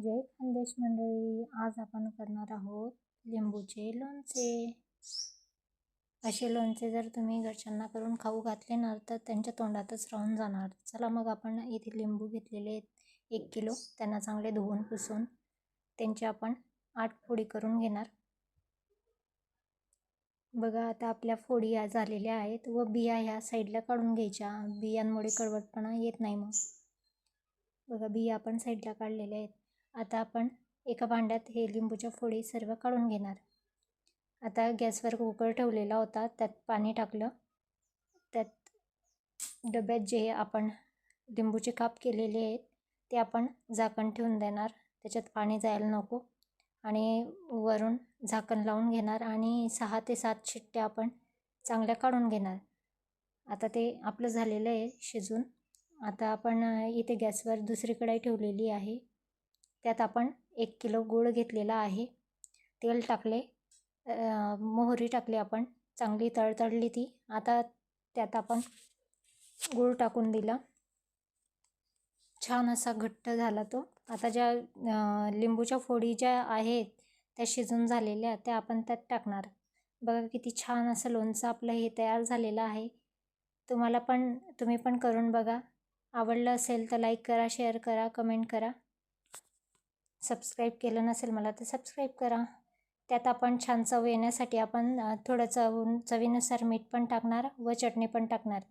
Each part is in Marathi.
जय खानदेश मंडळी, आज आपण करणार आहोत लिंबूचे लोणचे। असे लोणचे जर तुम्ही घरच्यांना करून खाऊ घातले ना तर त्यांच्या तोंडातच राहून जाणार। चला मग आपण इथे लिंबू घेतलेले आहेत 1 किलो। त्यांना चांगले धुवून पुसून त्यांची आपण 8 फोडी करून घेणार। बघा आता आपल्या फोडी या झालेल्या आहेत व बिया ह्या साईडला काढून घ्यायच्या। बियांमुळे कडवटपणा येत नाही। मग बघा बिया आपण साईडला काढलेल्या आहेत। आता आपण एका भांड्यात हे लिंबूच्या फोडी सर्व काढून घेणार। आता गॅसवर कुकर ठेवलेला होता, त्यात पाणी टाकलं। त्यात डब्यात जे आपण लिंबूचे काप केलेले आहेत ते आपण झाकण ठेवून देणार। त्याच्यात पाणी जायला नको आणि वरून झाकण लावून घेणार आणि 6 ते 7 शिट्ट्या आपण चांगल्या काढून घेणार। आता ते आपलं झालेलं आहे शिजून। आता आपण इथे गॅसवर दुसरी कढई ठेवलेली आहे। त्यात आपण 1 किलो गूळ घेतलेला आहे। तेल टाकले, मोहरी टाकली, आपण चांगली तळतळली ती। आता त्यात आपण गूळ टाकून दिला, छान असा घट्ट झाला तो। आता ज्या लिंबूच्या फोडी ज्या आहेत त्या शिजून झालेल्या त्या आपण त्यात टाकणार। बघा किती छान असं लोणचं आपलं हे तयार झालेलं आहे। तुम्ही पण करून बघा। आवडलं असेल तर लाईक करा, शेअर करा, कमेंट करा। सबस्क्राईब केलं नसेल मला तर सबस्क्राईब करा। त्यात आपण छान चव येण्यासाठी आपण थोडं चवीनुसार मीठ पण टाकणार व चटणी पण टाकणार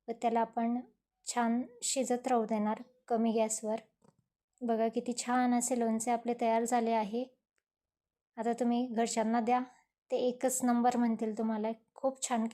व त्याला आपण छान शिजत राहू देणार कमी गॅसवर। बघा किती छान असे लोणचे आपले तयार झाले आहे। आता तुम्ही घरच्यांना द्या, ते एकच नंबर म्हणतील तुम्हाला। खूप छान